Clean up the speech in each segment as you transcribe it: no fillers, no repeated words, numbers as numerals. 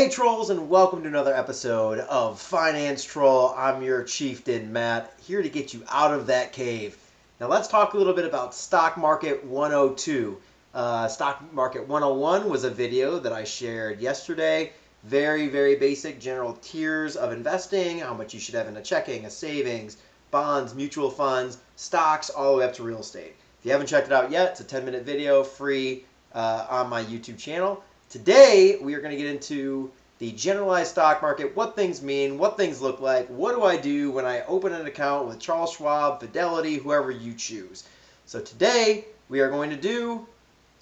Hey trolls, and welcome to another episode of Finance Troll. I'm your chieftain, Matt, here to get you out of that cave. Now let's talk a little bit about Stock Market 102. Stock Market 101 was a video that I shared yesterday. Very, very basic general tiers of investing, how much you should have in a checking, a savings, bonds, mutual funds, stocks, all the way up to real estate. If you haven't checked it out yet, it's a 10-minute video, free on my YouTube channel. Today, we are going to get into the generalized stock market, what things mean, what things look like, what do I do when I open an account with Charles Schwab, Fidelity, whoever you choose. So today, we are going to do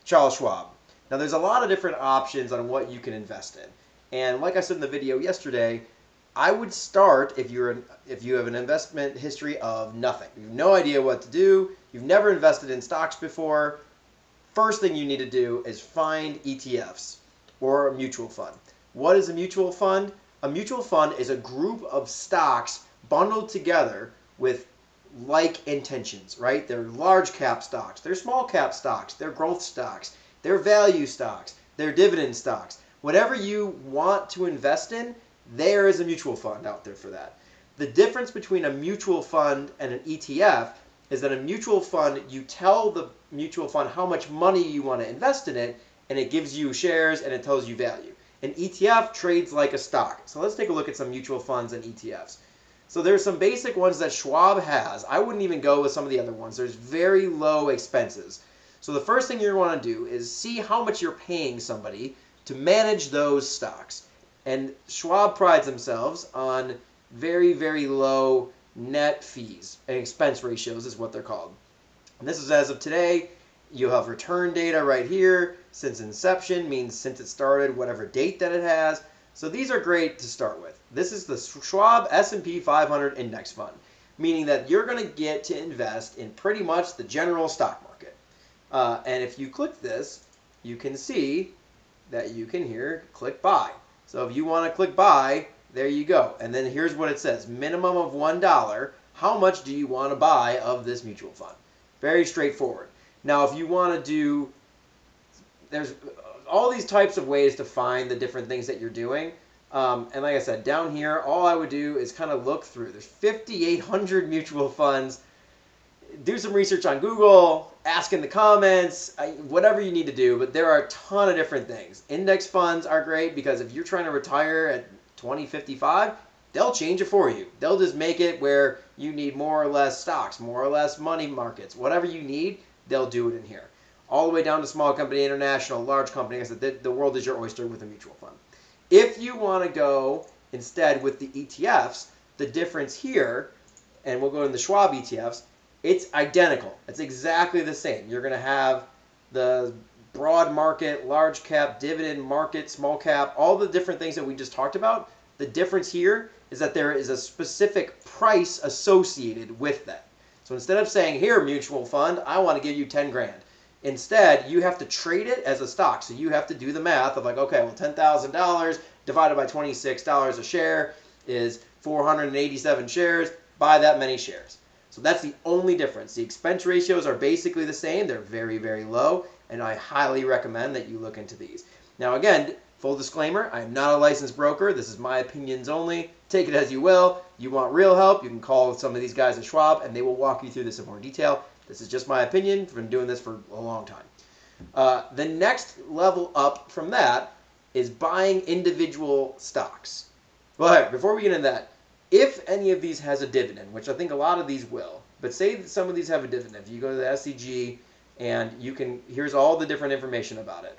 Charles Schwab. Now, there's a lot of different options on what you can invest in. And like I said in the video yesterday, I would start if you have an investment history of nothing. You have no idea what to do, you've never invested in stocks before. First thing you need to do is find ETFs or a mutual fund. What is a mutual fund? A mutual fund is a group of stocks bundled together with like intentions, right? They're large cap stocks, they're small cap stocks, they're growth stocks, they're value stocks, they're dividend stocks. Whatever you want to invest in, there is a mutual fund out there for that. The difference between a mutual fund and an ETF is that a mutual fund, you tell the mutual fund how much money you want to invest in it, and it gives you shares and it tells you value. An ETF trades like a stock. So let's take a look at some mutual funds and ETFs. So there's some basic ones that Schwab has. I wouldn't even go with some of the other ones. There's very low expenses. So the first thing you want to do is see how much you're paying somebody to manage those stocks. And Schwab prides themselves on very, very low net fees and expense ratios is what they're called. And this is as of today. You have return data right here. Since inception means since it started, whatever date that it has. So these are great to start with. This is the Schwab S&P 500 Index Fund, meaning that you're going to get to invest in pretty much the general stock market. And if you click this, you can see that you can here click buy. So if you want to click buy, there you go. And then here's what it says. Minimum of $1. How much do you want to buy of this mutual fund? Very straightforward. Now, if you want to do, there's all these types of ways to find the different things that you're doing. And like I said, down here, all I would do is kind of look through. There's 5,800 mutual funds. Do some research on Google, ask in the comments, whatever you need to do. But there are a ton of different things. Index funds are great because if you're trying to retire at 2055, they'll change it for you. They'll just make it where you need more or less stocks, more or less money markets, whatever you need. They'll do it in here. All the way down to small company, international, large company. I said the world is your oyster with a mutual fund. If you want to go instead with the ETFs, the difference here, and we'll go in the Schwab ETFs, it's identical. It's exactly the same. You're going to have the broad market, large cap, dividend market, small cap, all the different things that we just talked about. The difference here is that there is a specific price associated with that. So instead of saying, here, mutual fund, I want to give you 10 grand. Instead, you have to trade it as a stock. So you have to do the math of like, okay, well, $10,000 divided by $26 a share is 487 shares. Buy that many shares. So that's the only difference. The expense ratios are basically the same. They're very, very low. And I highly recommend that you look into these. Now, again, full disclaimer, I am not a licensed broker. This is my opinions only. Take it as you will. You want real help, you can call some of these guys at Schwab, and they will walk you through this in more detail. This is just my opinion. I've been doing this for a long time. The next level up from that is buying individual stocks. Well, before we get into that, if any of these has a dividend, which I think a lot of these will, but say that some of these have a dividend. If you go to the SEG and you can, here's all the different information about it.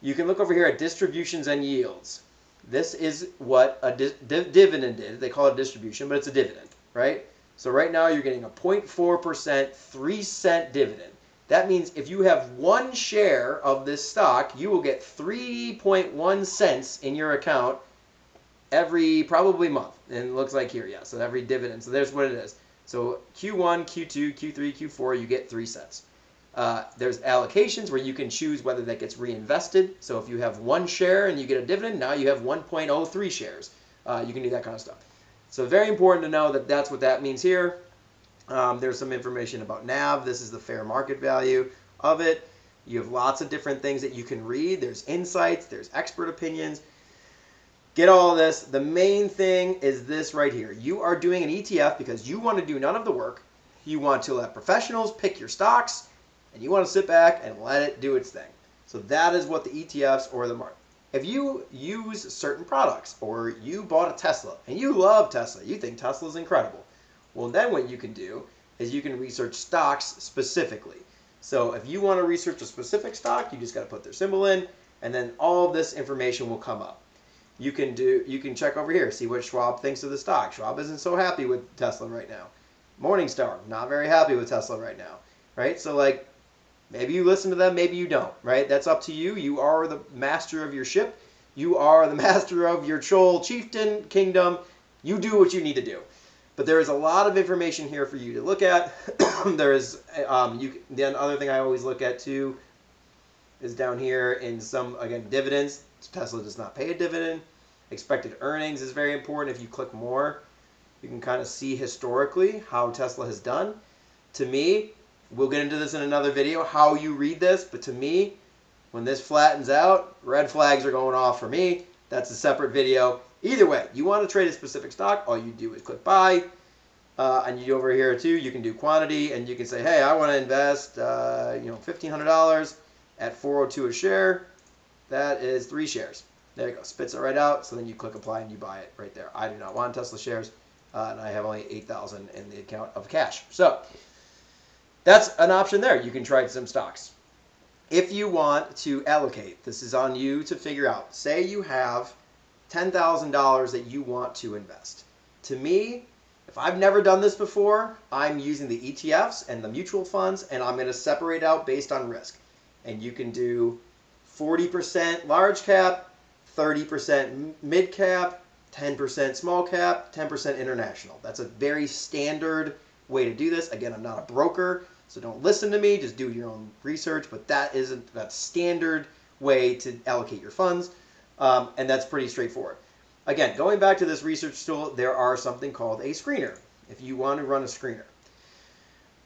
You can look over here at distributions and yields. This is what a dividend is. They call it a distribution, but it's a dividend, right? So right now you're getting a 0.4%, 3-cent dividend. That means if you have one share of this stock, you will get 3.1 cents in your account every probably month. And it looks like here, yeah, so every dividend. So there's what it is. So Q1, Q2, Q3, Q4, you get 3 cents. There's allocations where you can choose whether that gets reinvested. So if you have one share and you get a dividend, now you have 1.03 shares. You can do that kind of stuff. So very important to know that that's what that means here. There's some information about NAV. This is the fair market value of it. You have lots of different things that you can read. There's insights. There's expert opinions. get all of this. The main thing is this right here. You are doing an ETF because you want to do none of the work. You want to let professionals pick your stocks, and you want to sit back and let it do its thing. So that is what the ETFs or the market. If you use certain products, or you bought a Tesla and you love Tesla, you think Tesla is incredible, well, then what you can do is you can research stocks specifically. So if you want to research a specific stock, you just got to put their symbol in, and then all of this information will come up. You can check over here, see what Schwab thinks of the stock. Schwab isn't so happy with Tesla right now. Morningstar, not very happy with Tesla right now, right? So like, maybe you listen to them, maybe you don't, right? That's up to you. You are the master of your ship. You are the master of your Chol chieftain kingdom. You do what you need to do. But there is a lot of information here for you to look at. There is, the other thing I always look at too is down here in again, dividends. Tesla does not pay a dividend. Expected earnings is very important. If you click more, you can kind of see historically how Tesla has done. To me, we'll get into this in another video, how you read this, but to me, when this flattens out, red flags are going off for me. That's a separate video. Either way, you want to trade a specific stock, all you do is click buy, and you over here too, you can do quantity, and you can say, hey, I want to invest $1,500 at 402 a share. That is 3 shares. There you go, spits it right out, so then you click apply and you buy it right there. I do not want Tesla shares, and I have only $8,000 in the account of cash. So that's an option there. You can try some stocks. If you want to allocate, this is on you to figure out. Say you have $10,000 that you want to invest. To me, if I've never done this before, I'm using the ETFs and the mutual funds, and I'm going to separate out based on risk. And you can do 40% large cap, 30% mid cap, 10% small cap, 10% international. That's a very standard way to do this. Again, I'm not a broker, so don't listen to me. Just do your own research. But that is a standard way to allocate your funds, and that's pretty straightforward. Again, going back to this research tool, there are something called a screener. If you want to run a screener,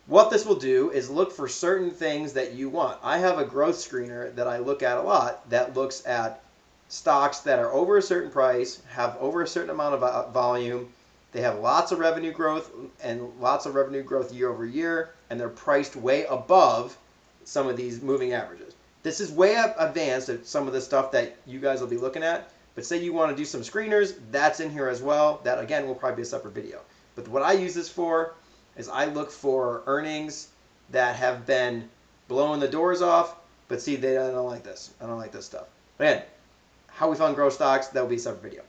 what this will do is look for certain things that you want. I have a growth screener that I look at a lot that looks at stocks that are over a certain price, have over a certain amount of volume, they have lots of revenue growth and lots of revenue growth year over year, and they're priced way above some of these moving averages. This is way advanced at some of the stuff that you guys will be looking at, but say you want to do some screeners, that's in here as well. That, again, will probably be a separate video. But what I use this for is I look for earnings that have been blowing the doors off, but see, I don't like this. I don't like this stuff. But again, how we fund growth stocks, that will be a separate video.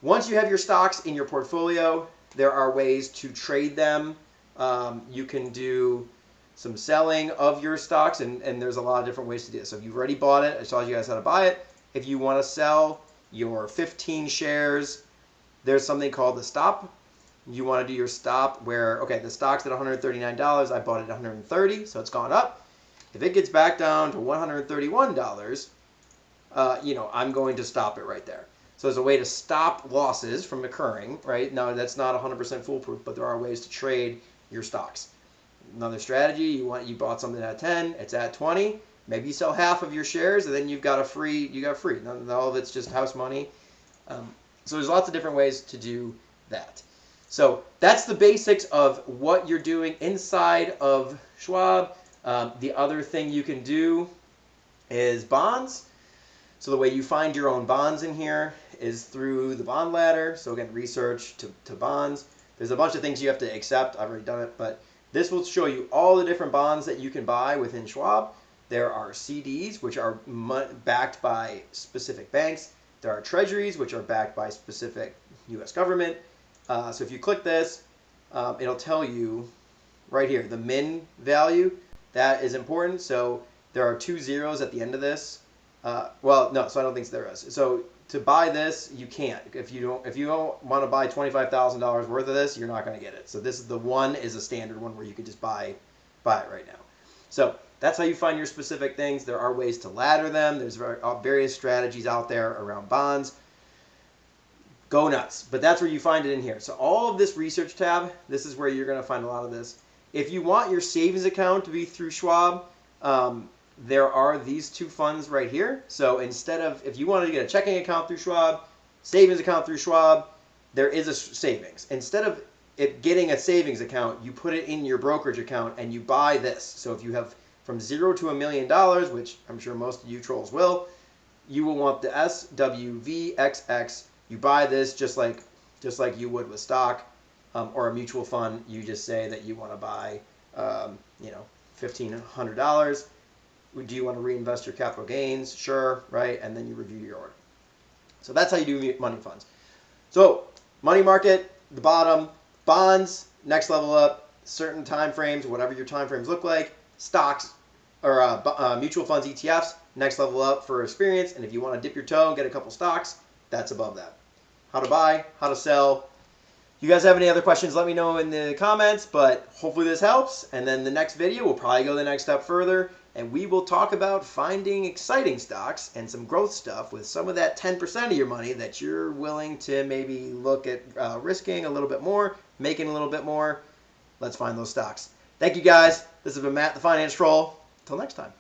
Once you have your stocks in your portfolio, there are ways to trade them. You can do some selling of your stocks, and there's a lot of different ways to do it. So if you've already bought it, I taught you guys how to buy it. If you want to sell your 15 shares, there's something called the stop. You want to do your stop where, okay, the stock's at $139, I bought it at $130, so it's gone up. If it gets back down to $131, I'm going to stop it right there. So there's a way to stop losses from occurring, right? Now, that's not 100% foolproof, but there are ways to trade your stocks. Another strategy, you bought something at 10, it's at 20, maybe you sell half of your shares, and then you got free. Not all of it's just house money. So there's lots of different ways to do that. So that's the basics of what you're doing inside of Schwab. The other thing you can do is bonds. So the way you find your own bonds in here is through the bond ladder. So again, research to bonds. There's a bunch of things you have to accept. I've already done it, but this will show you all the different bonds that you can buy within Schwab. There are CDs, which are backed by specific banks. There are treasuries, which are backed by specific U.S. government. So if you click this, it'll tell you right here, the min value. That is important. So there are 2 zeros at the end of this. So I don't think there is. So to buy this, you can't. If you don't want to buy $25,000 worth of this, you're not going to get it. So this is the one is a standard one where you can just buy it right now. So that's how you find your specific things. There are ways to ladder them. There's various strategies out there around bonds. Go nuts. But that's where you find it in here. So all of this research tab, this is where you're going to find a lot of this. If you want your savings account to be through Schwab, there are these 2 funds right here. So instead of, if you wanted to get a checking account through Schwab, savings account through Schwab, there is a savings. Instead of it getting a savings account, you put it in your brokerage account and you buy this. So if you have from $0 to $1 million, which I'm sure most of you trolls will, you will want the SWVXX. You buy this just like you would with stock or a mutual fund. You just say that you want to buy, $1,500. Do you want to reinvest your capital gains? Sure, right? And then you review your order. So that's how you do money funds. So money market, the bottom, bonds, next level up, certain time frames, whatever your time frames look like, stocks or mutual funds, ETFs, next level up for experience. And if you want to dip your toe and get a couple stocks, that's above that. How to buy, how to sell. If you guys have any other questions, let me know in the comments, but hopefully this helps. And then the next video, we'll probably go the next step further, and we will talk about finding exciting stocks and some growth stuff with some of that 10% of your money that you're willing to maybe look at risking a little bit more, making a little bit more. Let's find those stocks. Thank you guys. This has been Matt, the Finance Troll. Until next time.